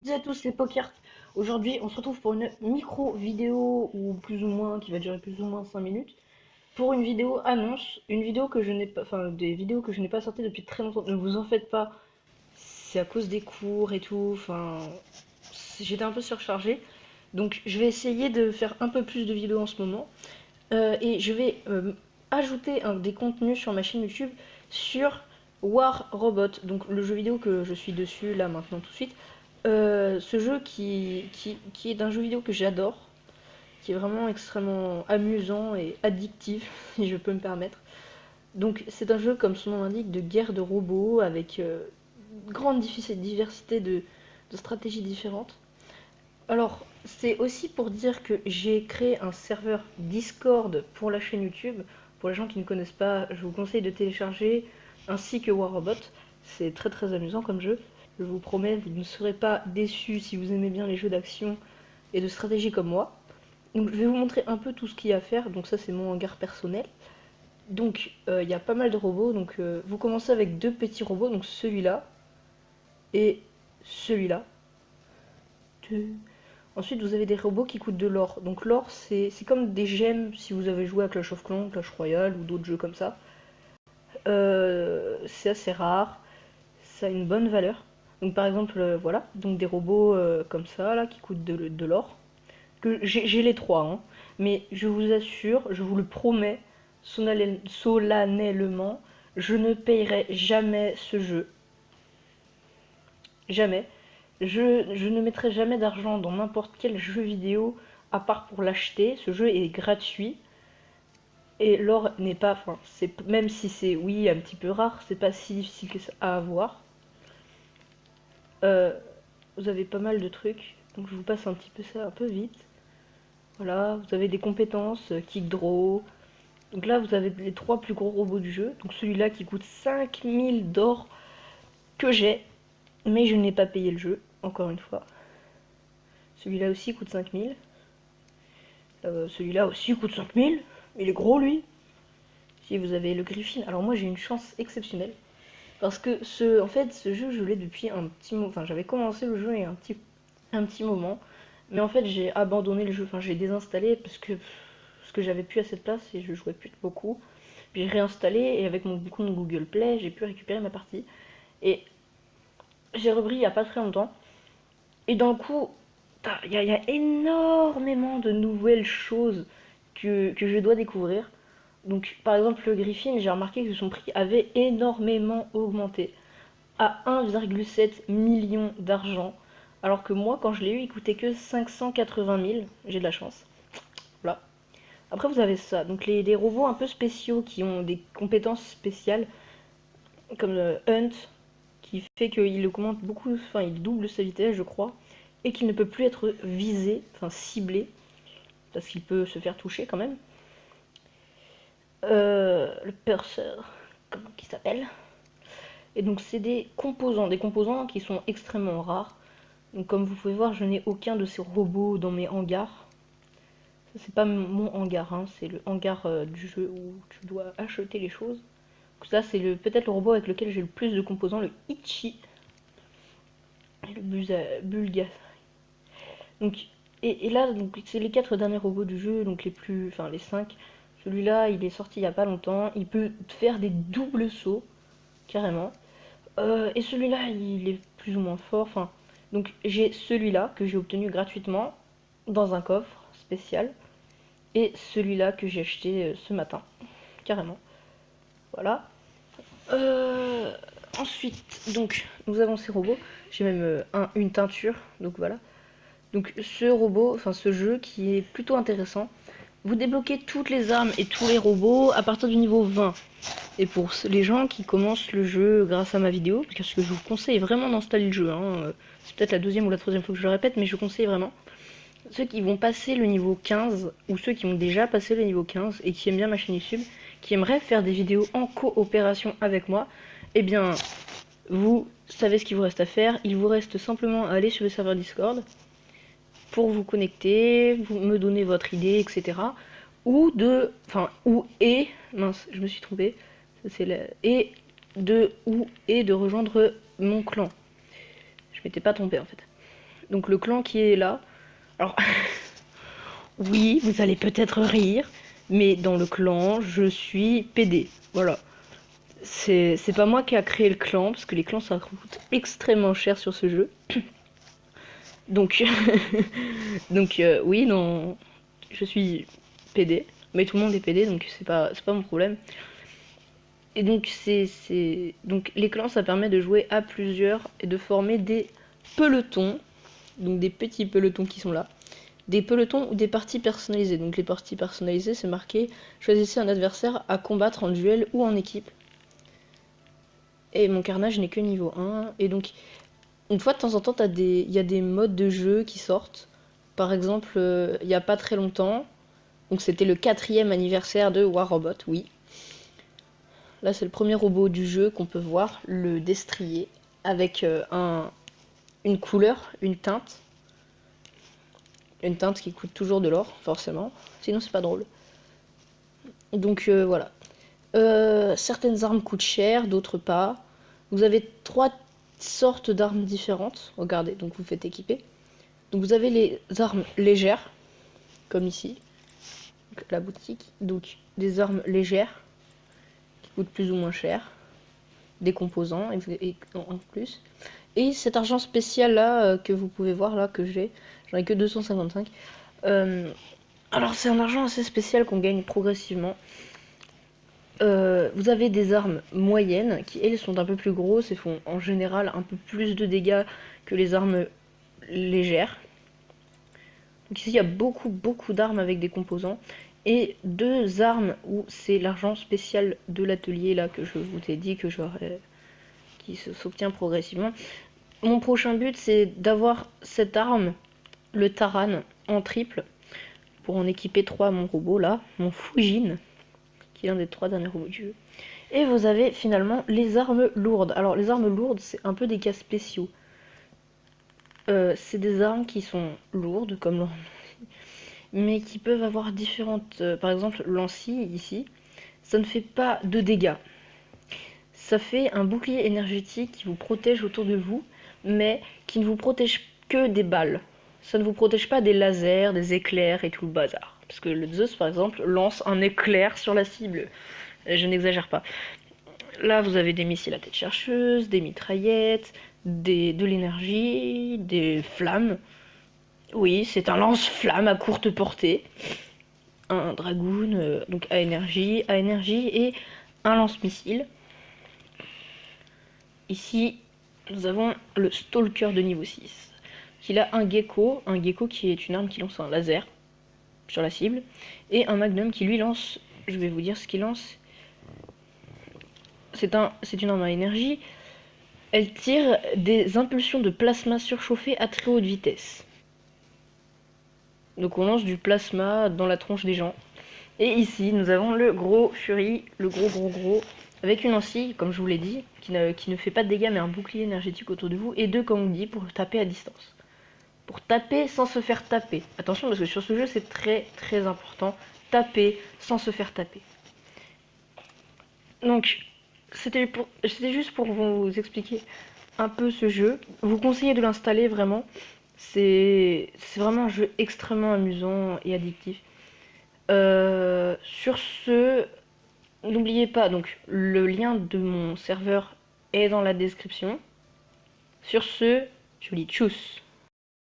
Salut à tous, c'est Poker. Aujourd'hui, on se retrouve pour une micro vidéo ou plus ou moins qui va durer plus ou moins 5 minutes pour une vidéo annonce, une vidéo que je n'ai pas, enfin des vidéos que je n'ai pas sorties depuis très longtemps. Ne vous en faites pas, c'est à cause des cours et tout. Enfin, j'étais un peu surchargée, donc je vais essayer de faire un peu plus de vidéos en ce moment. Et je vais ajouter des contenus sur ma chaîne YouTube sur War Robot, donc le jeu vidéo que je suis dessus là maintenant tout de suite. Ce jeu qui est un jeu vidéo que j'adore, qui est vraiment extrêmement amusant et addictif, si je peux me permettre. Donc c'est un jeu, comme son nom l'indique, de guerre de robots avec grande diversité de stratégies différentes. Alors, c'est aussi pour dire que j'ai créé un serveur Discord pour la chaîne YouTube. Pour les gens qui ne connaissent pas, je vous conseille de télécharger ainsi que War Robot. C'est très très amusant comme jeu. Je vous promets, vous ne serez pas déçus si vous aimez bien les jeux d'action et de stratégie comme moi. Donc, je vais vous montrer un peu tout ce qu'il y a à faire. Donc ça, c'est mon hangar personnel. Donc, il y a pas mal de robots. Donc, vous commencez avec deux petits robots. Donc, celui-là et celui-là. Ensuite, vous avez des robots qui coûtent de l'or. Donc l'or, c'est comme des gemmes si vous avez joué à Clash of Clans, Clash Royale ou d'autres jeux comme ça. C'est assez rare, ça a une bonne valeur. Donc par exemple, voilà, donc des robots comme ça, là, qui coûtent de l'or. Que j'ai les trois, hein. Mais je vous assure, je vous le promets, solennellement, je ne payerai jamais ce jeu. Jamais. Je ne mettrai jamais d'argent dans n'importe quel jeu vidéo à part pour l'acheter. Ce jeu est gratuit. Et l'or n'est pas. Enfin, même si c'est, oui, un petit peu rare, c'est pas si difficile que ça à avoir. Euh, vous avez pas mal de trucs. Donc je vous passe un petit peu ça un peu vite. Voilà, vous avez des compétences, kick draw. Donc là, vous avez les trois plus gros robots du jeu. Donc celui-là qui coûte 5000 d'or que j'ai. Mais je n'ai pas payé le jeu, encore une fois. Celui-là aussi coûte 5000. Celui-là aussi coûte 5000. Il est gros lui. Si vous avez le Griffin. Alors moi j'ai une chance exceptionnelle. Parce que en fait, ce jeu je l'ai depuis un petit moment. Enfin j'avais commencé le jeu il y a un petit moment. Mais en fait j'ai abandonné le jeu. Enfin j'ai désinstallé parce que j'avais plus assez de place et je jouais plus beaucoup. Puis j'ai réinstallé et avec mon compte Google Play j'ai pu récupérer ma partie. Et j'ai repris il y a pas très longtemps. Et d'un coup, y a énormément de nouvelles choses que je dois découvrir. Donc, par exemple, le Griffin, j'ai remarqué que son prix avait énormément augmenté à 1,7 million d'argent. Alors que moi, quand je l'ai eu, il coûtait que 580 000. J'ai de la chance. Voilà. Après, vous avez ça. Donc, les robots un peu spéciaux qui ont des compétences spéciales, comme le Hunt, qui fait qu'il augmente beaucoup, enfin, il double sa vitesse, je crois, et qu'il ne peut plus être visé, enfin ciblé, parce qu'il peut se faire toucher quand même. Le Purser, comment il s'appelle. Et donc c'est des composants qui sont extrêmement rares. Donc comme vous pouvez voir, je n'ai aucun de ces robots dans mes hangars. Ça c'est pas mon hangar, hein, c'est le hangar du jeu où tu dois acheter les choses. Donc ça c'est peut-être le robot avec lequel j'ai le plus de composants, le Ichi et le Bulga. Donc et là donc c'est les quatre derniers robots du jeu, donc les plus, enfin les 5. Celui-là il est sorti il y a pas longtemps, il peut faire des doubles sauts carrément. Et celui-là, il est plus ou moins fort. Enfin, donc j'ai celui-là que j'ai obtenu gratuitement dans un coffre spécial. Et celui-là que j'ai acheté ce matin, carrément. Voilà. Euh, Ensuite, donc, nous avons ces robots. J'ai même une teinture, donc voilà. Donc ce robot, enfin ce jeu qui est plutôt intéressant. Vous débloquez toutes les armes et tous les robots à partir du niveau 20. Et pour les gens qui commencent le jeu grâce à ma vidéo, parce que je vous conseille vraiment d'installer le jeu, hein, c'est peut-être la deuxième ou la troisième fois que je le répète, mais je conseille vraiment. Ceux qui vont passer le niveau 15, ou ceux qui ont déjà passé le niveau 15 et qui aiment bien ma chaîne YouTube, qui aimeraient faire des vidéos en coopération avec moi, eh bien, vous savez ce qu'il vous reste à faire. Il vous reste simplement à aller sur le serveur Discord pour vous connecter, vous me donner votre idée, etc. Mince, je me suis trompée, et de rejoindre mon clan. Je m'étais pas trompée en fait. Donc le clan qui est là. Alors, oui, vous allez peut-être rire, mais dans le clan, je suis PD. Voilà. C'est pas moi qui a créé le clan, parce que les clans ça coûte extrêmement cher sur ce jeu. Donc, oui, non, je suis PD, mais tout le monde est PD, donc c'est pas mon problème. Et donc donc les clans ça permet de jouer à plusieurs et de former des pelotons, donc des petits pelotons qui sont là. Des pelotons ou des parties personnalisées. Donc les parties personnalisées c'est marqué choisissez un adversaire à combattre en duel ou en équipe. Et mon carnage n'est que niveau 1. Et donc une fois de temps en temps il y a des modes de jeu qui sortent. Par exemple il n'y a pas très longtemps, donc c'était le 4e anniversaire de War Robot, oui. Là, c'est le premier robot du jeu qu'on peut voir, le destrier, avec une couleur, une teinte. Une teinte qui coûte toujours de l'or, forcément. Sinon, c'est pas drôle. Donc voilà. Certaines armes coûtent cher, d'autres pas. Vous avez 3 sortes d'armes différentes. Regardez, donc vous faites équiper. Donc vous avez les armes légères, comme ici, donc, la boutique. Donc des armes légères qui coûtent plus ou moins cher. Des composants et en plus. Et cet argent spécial là que vous pouvez voir là que j'en ai que 255. Alors c'est un argent assez spécial qu'on gagne progressivement. Vous avez des armes moyennes qui elles sont un peu plus grosses et font en général un peu plus de dégâts que les armes légères. Donc ici il y a beaucoup d'armes avec des composants. Et 2 armes où c'est l'argent spécial de l'atelier là que je vous ai dit que j'aurais qui s'obtient progressivement. Mon prochain but c'est d'avoir cette arme, le Taran, en triple pour en équiper 3 à mon robot là, mon Fujin, qui est l'un des 3 derniers robots du jeu. Et vous avez finalement les armes lourdes. Alors les armes lourdes c'est un peu des cas spéciaux. C'est des armes qui sont lourdes comme leur nom, mais qui peuvent avoir différentes... par exemple l'ancy ici, ça ne fait pas de dégâts. Ça fait un bouclier énergétique qui vous protège autour de vous, mais qui ne vous protège que des balles. Ça ne vous protège pas des lasers, des éclairs et tout le bazar. Parce que le Zeus, par exemple, lance un éclair sur la cible. Je n'exagère pas. Là, vous avez des missiles à tête chercheuse, des mitraillettes, de l'énergie, des flammes. Oui, c'est un lance-flamme à courte portée. Un dragoon, donc à énergie et un lance-missile. Ici, nous avons le Stalker de niveau 6. Il a un gecko qui est une arme qui lance un laser sur la cible, et un magnum qui lui lance, je vais vous dire ce qu'il lance. C'est une arme à énergie. Elle tire des impulsions de plasma surchauffé à très haute vitesse. Donc on lance du plasma dans la tronche des gens. Et ici, nous avons le gros Fury, le gros, avec une lentille, comme je vous l'ai dit, qui ne fait pas de dégâts, mais un bouclier énergétique autour de vous, et 2 Kangdi pour taper à distance. Pour taper sans se faire taper. Attention, parce que sur ce jeu, c'est très important. Taper sans se faire taper. Donc, c'était juste pour vous expliquer un peu ce jeu. Vous conseillez de l'installer vraiment. C'est vraiment un jeu extrêmement amusant et addictif. Sur ce, n'oubliez pas, donc le lien de mon serveur est dans la description. Sur ce, je vous dis tchuss.